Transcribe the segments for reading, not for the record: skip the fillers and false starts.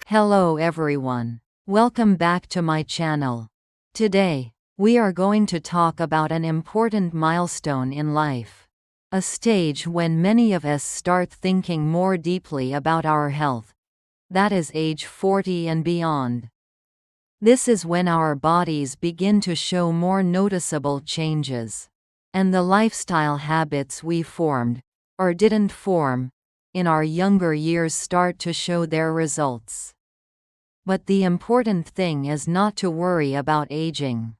Hello everyone. Welcome back to my channel. Today, we are going to talk about an important milestone in life. A stage when many of us start thinking more deeply about our health. That is age 40 and beyond. This is when our bodies begin to show more noticeable changes. And the lifestyle habits we formed, or didn't form, in our younger years start to show their results. But the important thing is not to worry about aging,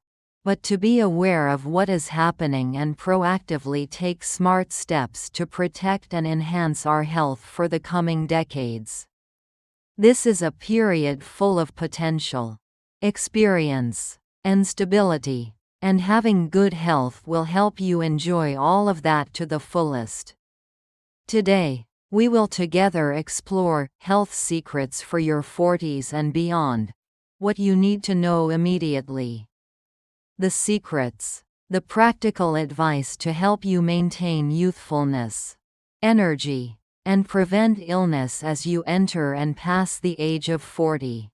but to be aware of what is happening and proactively take smart steps to protect and enhance our health for the coming decades. This is a period full of potential, experience, and stability, and having good health will help you enjoy all of that to the fullest. Today, we will together explore health secrets for your 40s and beyond. What you need to know immediately. The secrets. The practical advice to help you maintain youthfulness, energy, and prevent illness as you enter and pass the age of 40.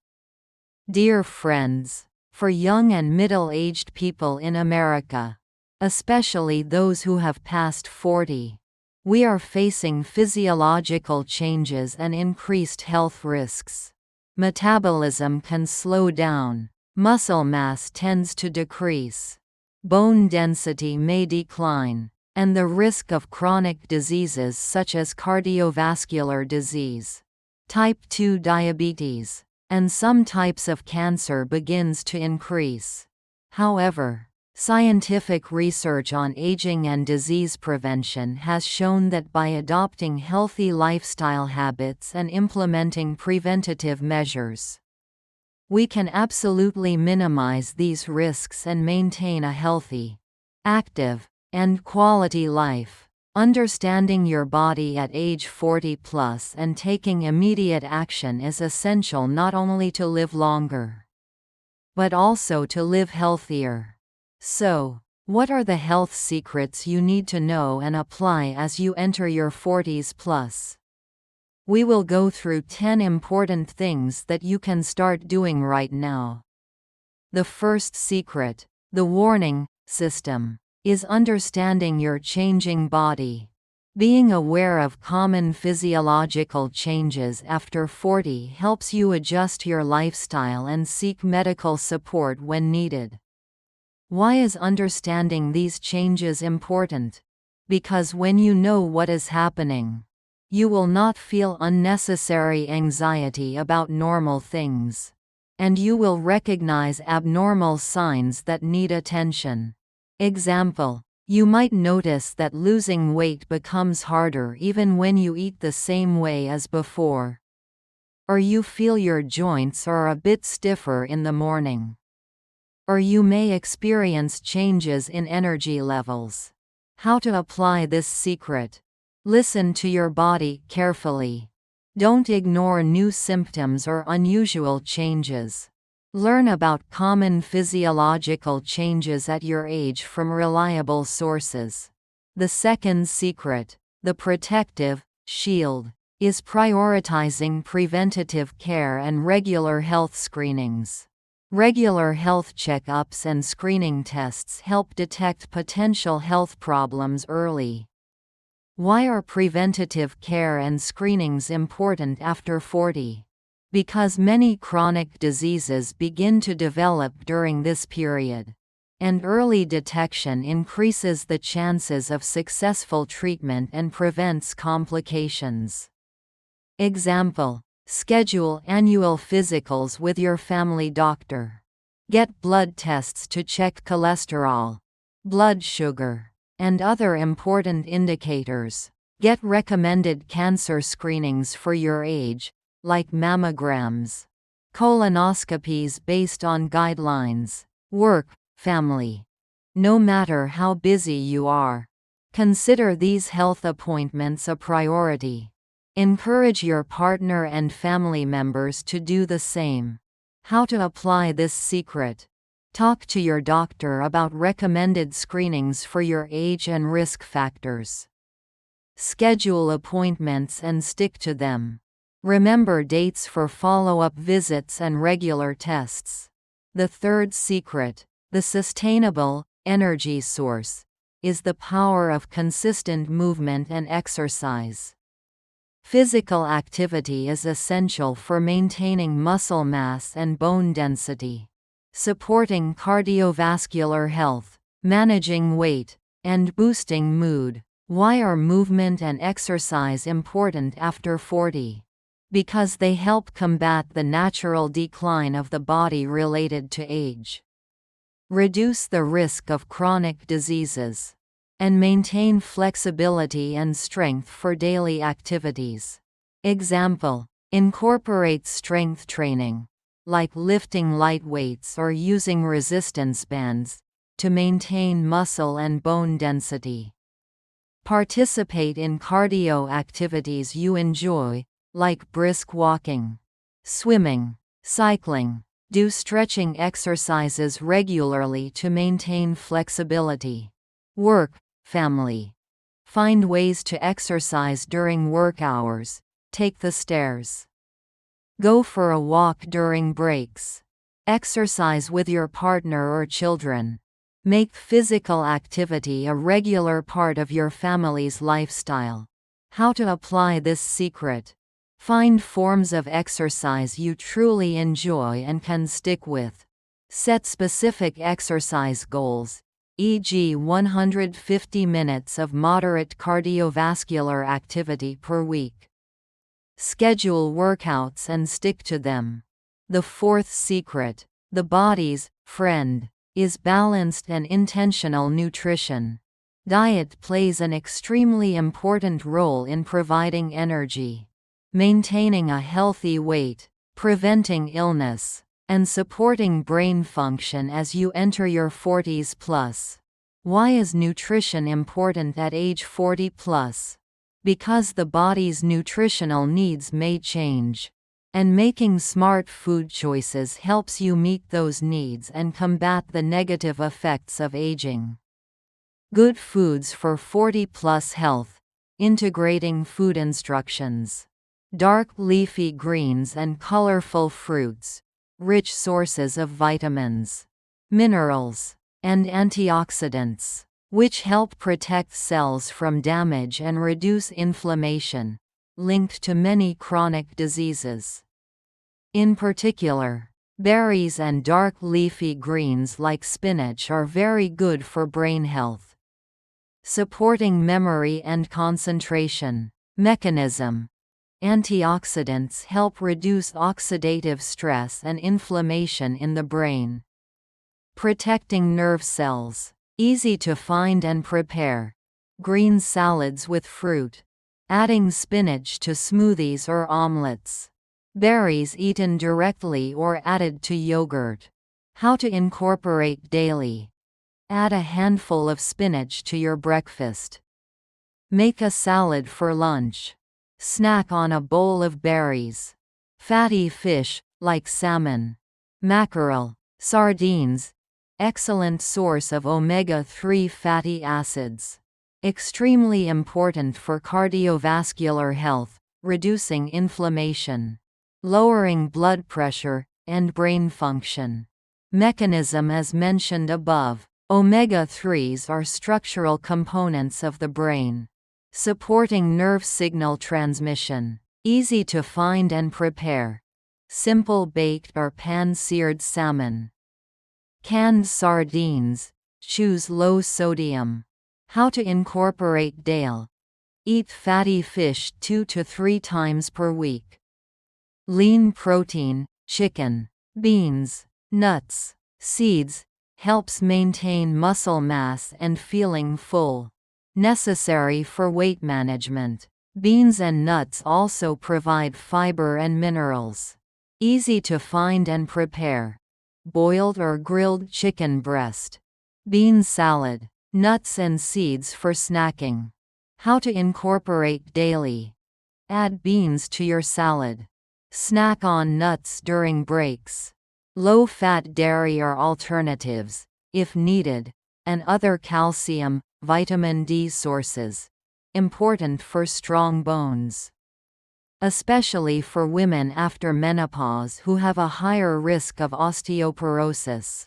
Dear friends, for young and middle-aged people in America, especially those who have passed 40, we are facing physiological changes and increased health risks. Metabolism can slow down, muscle mass tends to decrease, bone density may decline, and the risk of chronic diseases such as cardiovascular disease, type 2 diabetes, and some types of cancer begins to increase. However, scientific research on aging and disease prevention has shown that by adopting healthy lifestyle habits and implementing preventative measures, we can absolutely minimize these risks and maintain a healthy, active, and quality life. Understanding your body at age 40 plus and taking immediate action is essential not only to live longer, but also to live healthier. So, what are the health secrets you need to know and apply as you enter your 40s plus? We will go through 10 important things that you can start doing right now. The first secret, the warning system, is understanding your changing body. Being aware of common physiological changes after 40 helps you adjust your lifestyle and seek medical support when needed. Why is understanding these changes important? Because when you know what is happening, you will not feel unnecessary anxiety about normal things, and you will recognize abnormal signs that need attention. Example, you might notice that losing weight becomes harder even when you eat the same way as before. Or you feel your joints are a bit stiffer in the morning. Or you may experience changes in energy levels. How to apply this secret? Listen to your body carefully. Don't ignore new symptoms or unusual changes. Learn about common physiological changes at your age from reliable sources. The second secret, the protective shield, is prioritizing preventative care and regular health screenings. Regular health checkups and screening tests help detect potential health problems early. Why are preventative care and screenings important after 40? Because many chronic diseases begin to develop during this period, and early detection increases the chances of successful treatment and prevents complications. Example, schedule annual physicals with your family doctor. Get blood tests to check cholesterol, blood sugar, and other important indicators. Get recommended cancer screenings for your age, like mammograms, colonoscopies based on guidelines. Work, family. No matter how busy you are, consider these health appointments a priority. Encourage your partner and family members to do the same. How to apply this secret? Talk to your doctor about recommended screenings for your age and risk factors. Schedule appointments and stick to them. Remember dates for follow-up visits and regular tests. The third secret, the sustainable energy source, is the power of consistent movement and exercise. Physical activity is essential for maintaining muscle mass and bone density, supporting cardiovascular health, managing weight, and boosting mood. Why are movement and exercise important after 40? Because they help combat the natural decline of the body related to age, reduce the risk of chronic diseases, and maintain flexibility and strength for daily activities. Example: incorporate strength training, like lifting light weights or using resistance bands, to maintain muscle and bone density. Participate in cardio activities you enjoy, like brisk walking, swimming, cycling. Do stretching exercises regularly to maintain flexibility. Work, family. Find ways to exercise during work hours. Take the stairs. Go for a walk during breaks. Exercise with your partner or children. Make physical activity a regular part of your family's lifestyle. How to apply this secret? Find forms of exercise you truly enjoy and can stick with. Set specific exercise goals, e.g., 150 minutes of moderate cardiovascular activity per week. Schedule workouts and stick to them. The fourth secret, the body's friend, is balanced and intentional nutrition. Diet plays an extremely important role in providing energy, maintaining a healthy weight, preventing illness, and supporting brain function as you enter your 40s plus. Why is nutrition important at age 40 plus? Because the body's nutritional needs may change, and making smart food choices helps you meet those needs and combat the negative effects of aging. Good foods for 40 plus health. Integrating food instructions. Dark leafy greens and colorful fruits, rich sources of vitamins, minerals, and antioxidants, which help protect cells from damage and reduce inflammation, linked to many chronic diseases. In particular, berries and dark leafy greens like spinach are very good for brain health. Supporting memory and concentration. Mechanism. Antioxidants help reduce oxidative stress and inflammation in the brain. Protecting nerve cells. Easy to find and prepare. Green salads with fruit. Adding spinach to smoothies or omelets. Berries eaten directly or added to yogurt. How to incorporate daily. Add a handful of spinach to your breakfast. Make a salad for lunch. Snack on a bowl of berries. Fatty fish, like salmon, mackerel, sardines, excellent source of omega-3 fatty acids. Extremely important for cardiovascular health, reducing inflammation, lowering blood pressure, and brain function. Mechanism as mentioned above. Omega-3s are structural components of the brain, supporting nerve signal transmission. Easy to find and prepare. Simple baked or pan-seared salmon. Canned sardines. Choose low sodium. How to incorporate daily. Eat fatty fish 2 to 3 times per week. Lean protein, chicken, beans, nuts, seeds, helps maintain muscle mass and feeling full. Necessary for weight management. Beans and nuts also provide fiber and minerals. Easy to find and prepare. Boiled or grilled chicken breast. Bean salad. Nuts and seeds for snacking. How to incorporate daily. Add beans to your salad. Snack on nuts during breaks. Low-fat dairy or alternatives, if needed, and other calcium, vitamin D sources. Important for strong bones. especially for women after menopause who have a higher risk of osteoporosis.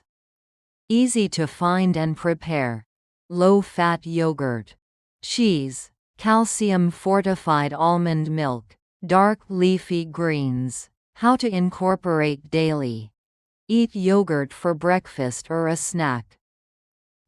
Easy to find and prepare. Low-fat yogurt. Cheese. Calcium-fortified almond milk. Dark leafy greens. How to incorporate daily. Eat yogurt for breakfast or a snack.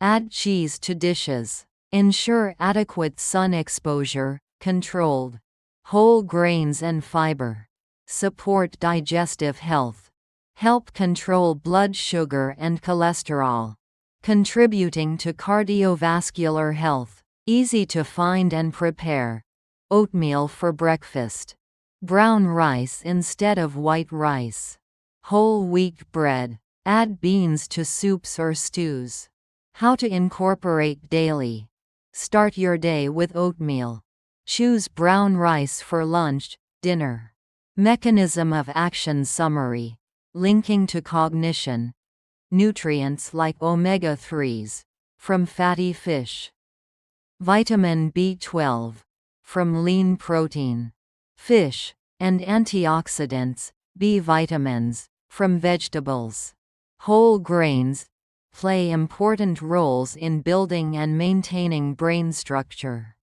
Add cheese to dishes. Ensure adequate sun exposure, controlled. Whole grains and fiber. Support digestive health. Help control blood sugar and cholesterol. Contributing to cardiovascular health. Easy to find and prepare. Oatmeal for breakfast. Brown rice instead of white rice. Whole wheat bread. Add beans to soups or stews. How to incorporate daily. Start your day with oatmeal. Choose brown rice for lunch, dinner. Mechanism of action summary. Linking to cognition. Nutrients like omega-3s. From fatty fish. Vitamin B12. From lean protein. Fish. And antioxidants, B vitamins, from vegetables. Whole grains play important roles in building and maintaining brain structure.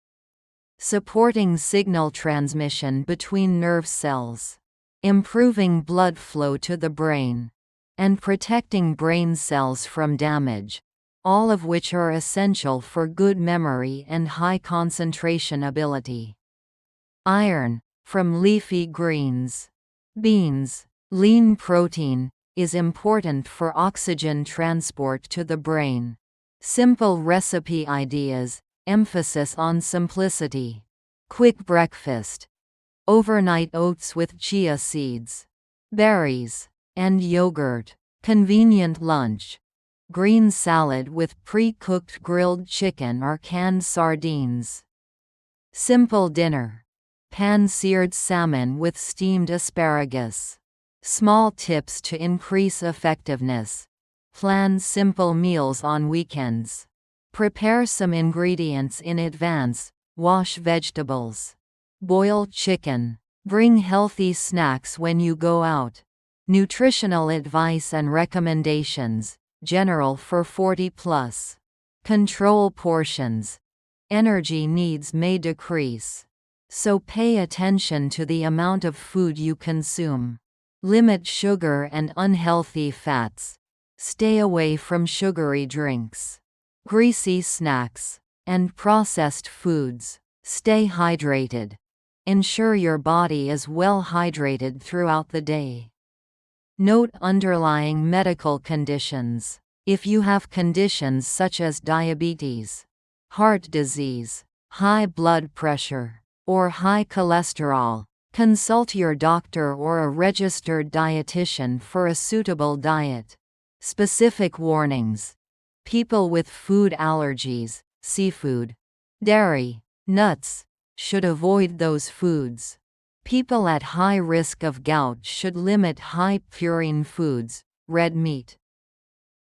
Supporting signal transmission between nerve cells. Improving blood flow to the brain. And protecting brain cells from damage, all of which are essential for good memory and high concentration ability. Iron, from leafy greens. Beans. Lean protein is important for oxygen transport to the brain. Simple recipe ideas, emphasis on simplicity. Quick breakfast. Overnight oats with chia seeds. Berries. And yogurt. Convenient lunch. Green salad with pre-cooked grilled chicken or canned sardines. Simple dinner. Pan-seared salmon with steamed asparagus. Small tips to increase effectiveness. Plan simple meals on weekends. Prepare some ingredients in advance. Wash vegetables. Boil chicken. Bring healthy snacks when you go out. Nutritional advice and recommendations, general for 40+. Control portions. Energy needs may decrease. So pay attention to the amount of food you consume. Limit sugar and unhealthy fats. Stay away from sugary drinks. Greasy snacks. And processed foods. Stay hydrated. Ensure your body is well hydrated throughout the day. Note underlying medical conditions. If you have conditions such as diabetes, heart disease, high blood pressure, or high cholesterol, consult your doctor or a registered dietitian for a suitable diet. Specific warnings. People with food allergies, seafood, dairy, nuts, should avoid those foods. People at high risk of gout should limit high purine foods, red meat.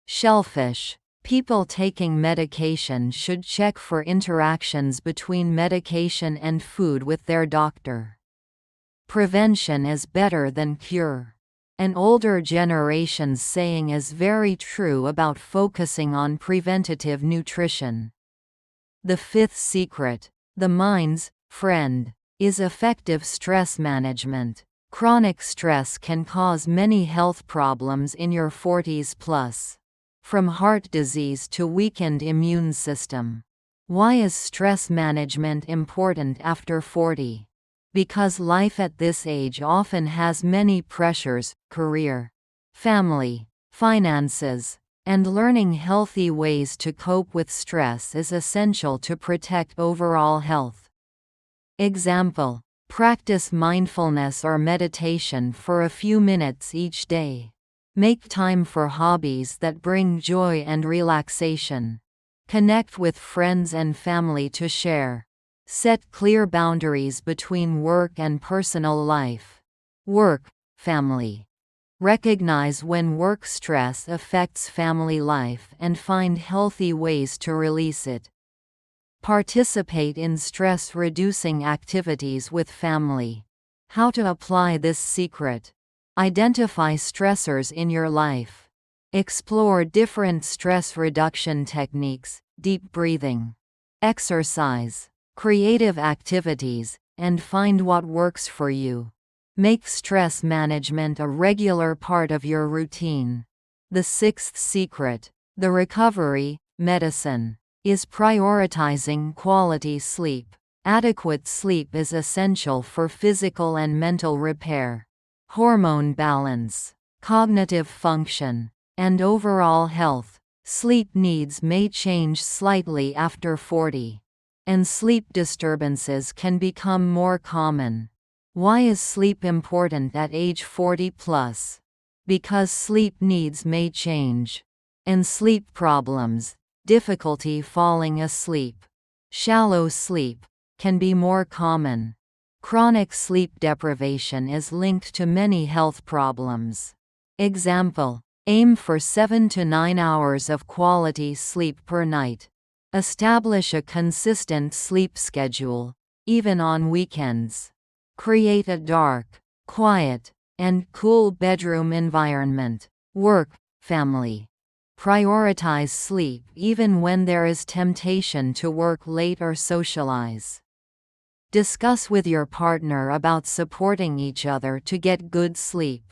Shellfish. People taking medication should check for interactions between medication and food with their doctor. Prevention is better than cure. An older generation's saying is very true about focusing on preventative nutrition. The fifth secret, the mind's friend, is effective stress management. Chronic stress can cause many health problems in your 40s+. From heart disease to weakened immune system. Why is stress management important after 40? Because life at this age often has many pressures: career, family, finances, and learning healthy ways to cope with stress is essential to protect overall health. Example: practice mindfulness or meditation for a few minutes each day. Make time for hobbies that bring joy and relaxation. Connect with friends and family to share. Set clear boundaries between work and personal life. Work, family. Recognize when work stress affects family life and find healthy ways to release it. Participate in stress-reducing activities with family. How to apply this secret. Identify stressors in your life. Explore different stress reduction techniques, deep breathing, exercise, creative activities, and find what works for you. Make stress management a regular part of your routine. The sixth secret, the recovery medicine, is prioritizing quality sleep. Adequate sleep is essential for physical and mental repair, hormone balance, cognitive function, and overall health. Sleep needs may change slightly after 40, and sleep disturbances can become more common. Why is sleep important at age 40 plus? Because sleep needs may change, and sleep problems, difficulty falling asleep, shallow sleep, can be more common. Chronic sleep deprivation is linked to many health problems. Example: aim for 7 to 9 hours of quality sleep per night. Establish a consistent sleep schedule, even on weekends. Create a dark, quiet, and cool bedroom environment. Work, family. Prioritize sleep even when there is temptation to work late or socialize. Discuss with your partner about supporting each other to get good sleep.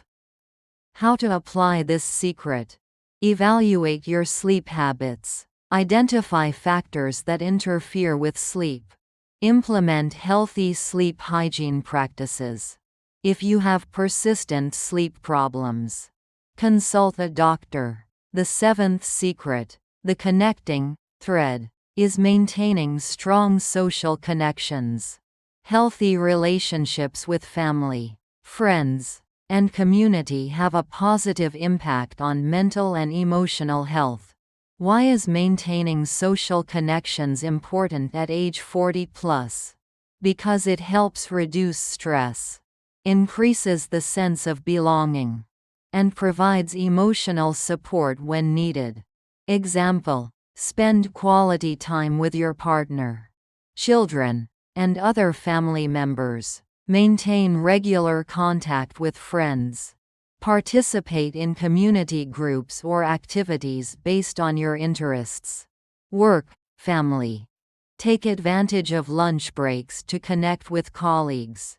How to apply this secret. Evaluate your sleep habits. Identify factors that interfere with sleep. Implement healthy sleep hygiene practices. If you have persistent sleep problems, consult a doctor. The seventh secret, the connecting thread, is maintaining strong social connections. Healthy relationships with family, friends, and community have a positive impact on mental and emotional health. Why is maintaining social connections important at age 40 plus? Because it helps reduce stress, increases the sense of belonging, and provides emotional support when needed. Example: spend quality time with your partner, children, and other family members. Maintain regular contact with friends. Participate in community groups or activities based on your interests. Work, family. Take advantage of lunch breaks to connect with colleagues.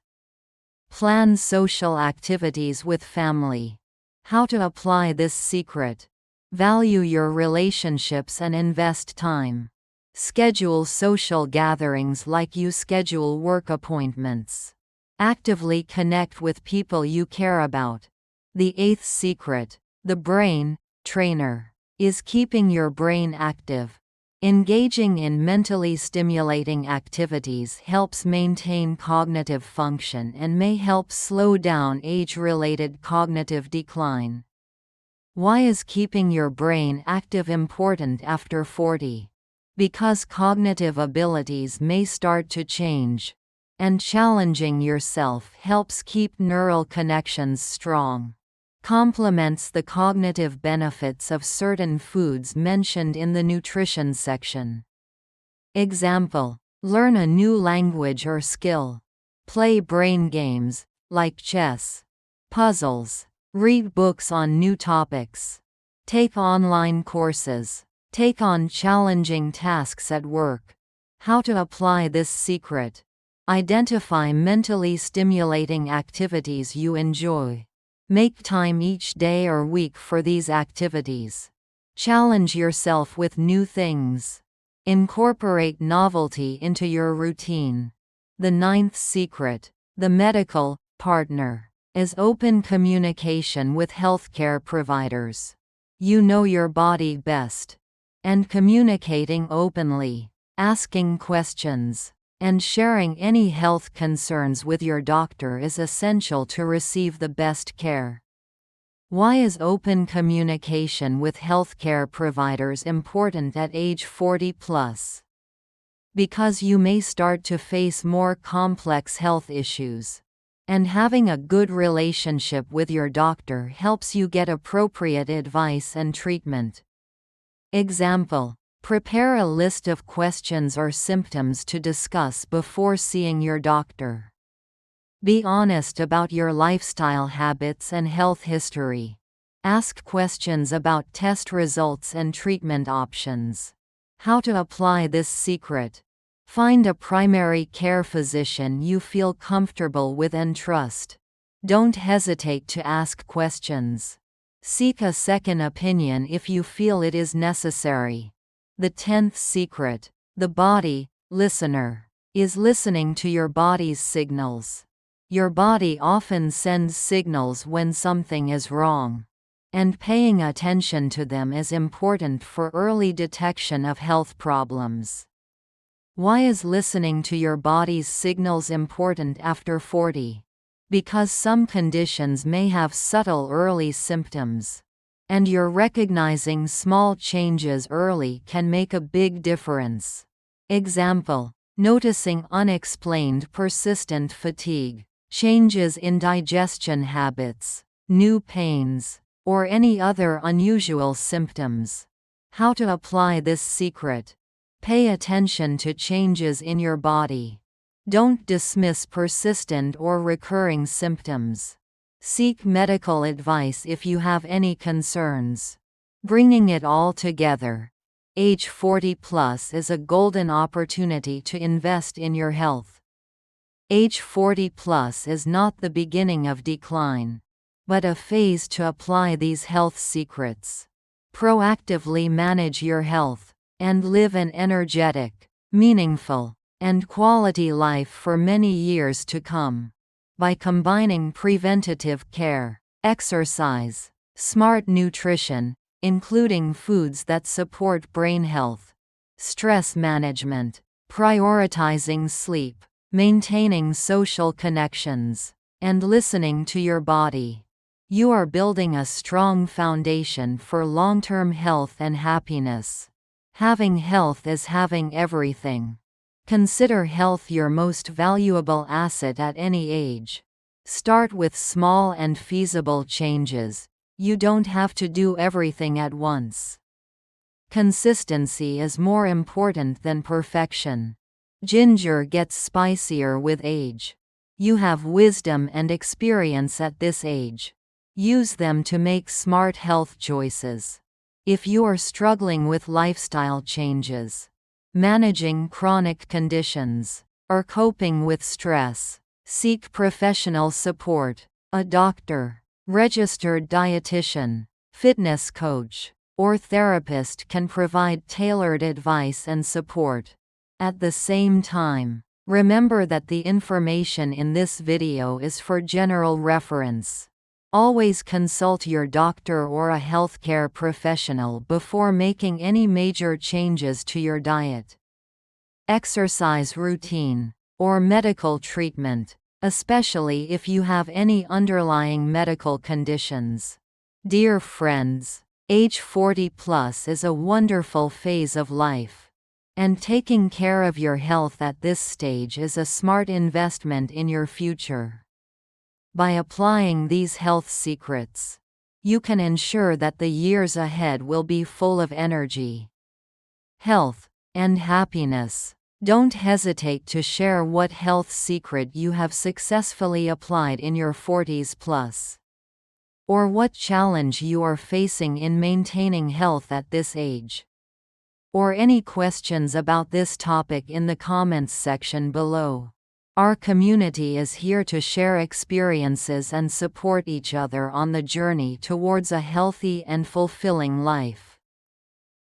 Plan social activities with family. How to apply this secret. Value your relationships and invest time. Schedule social gatherings like you schedule work appointments. Actively connect with people you care about. The eighth secret, the brain trainer, is keeping your brain active. Engaging in mentally stimulating activities helps maintain cognitive function and may help slow down age-related cognitive decline. Why is keeping your brain active important after 40? Because cognitive abilities may start to change, and challenging yourself helps keep neural connections strong. Complements the cognitive benefits of certain foods mentioned in the nutrition section. Example: learn a new language or skill. Play brain games, like chess, puzzles. Read books on new topics. Take online courses. Take on challenging tasks at work. How to apply this secret. Identify mentally stimulating activities you enjoy. Make time each day or week for these activities. Challenge yourself with new things. Incorporate novelty into your routine. The ninth secret, the medical partner, is open communication with healthcare providers. You know your body best. And communicating openly, asking questions, and sharing any health concerns with your doctor is essential to receive the best care. Why is open communication with healthcare providers important at age 40 plus? Because you may start to face more complex health issues, and having a good relationship with your doctor helps you get appropriate advice and treatment. Example: prepare a list of questions or symptoms to discuss before seeing your doctor. Be honest about your lifestyle habits and health history. Ask questions about test results and treatment options. How to apply this secret? Find a primary care physician you feel comfortable with and trust. Don't hesitate to ask questions. Seek a second opinion if you feel it is necessary. The 10th secret: the body, listener, is listening to your body's signals. Your body often sends signals when something is wrong, and paying attention to them is important for early detection of health problems. Why is listening to your body's signals important after 40? Because some conditions may have subtle early symptoms, and your recognizing small changes early can make a big difference. Example: noticing unexplained persistent fatigue, changes in digestion habits, new pains, or any other unusual symptoms. How to apply this secret? Pay attention to changes in your body. Don't dismiss persistent or recurring symptoms. Seek medical advice if you have any concerns. Bringing it all together. Age 40 plus is a golden opportunity to invest in your health. Age 40 plus is not the beginning of decline, but a phase to apply these health secrets. Proactively manage your health, and live an energetic, meaningful, and quality life for many years to come. By combining preventative care, exercise, smart nutrition, including foods that support brain health, stress management, prioritizing sleep, maintaining social connections, and listening to your body, you are building a strong foundation for long-term health and happiness. Having health is having everything. Consider health your most valuable asset at any age. Start with small and feasible changes. You don't have to do everything at once. Consistency is more important than perfection. Ginger gets spicier with age. You have wisdom and experience at this age. Use them to make smart health choices. If you are struggling with lifestyle changes, managing chronic conditions, or coping with stress, seek professional support. A doctor, registered dietitian, fitness coach, or therapist can provide tailored advice and support. At the same time, remember that the information in this video is for general reference. Always consult your doctor or a healthcare professional before making any major changes to your diet, exercise routine, or medical treatment, especially if you have any underlying medical conditions. Dear friends, age 40 plus is a wonderful phase of life, and taking care of your health at this stage is a smart investment in your future. By applying these health secrets, you can ensure that the years ahead will be full of energy, health, and happiness. Don't hesitate to share what health secret you have successfully applied in your 40s plus, or what challenge you are facing in maintaining health at this age, or any questions about this topic in the comments section below. Our community is here to share experiences and support each other on the journey towards a healthy and fulfilling life.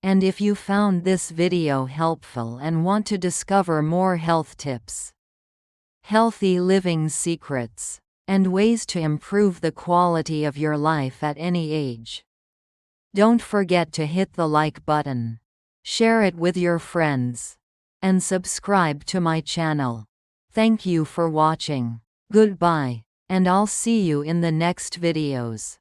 And if you found this video helpful and want to discover more health tips, healthy living secrets, and ways to improve the quality of your life at any age, don't forget to hit the like button, share it with your friends, and subscribe to my channel. Thank you for watching. Goodbye, and I'll see you in the next videos.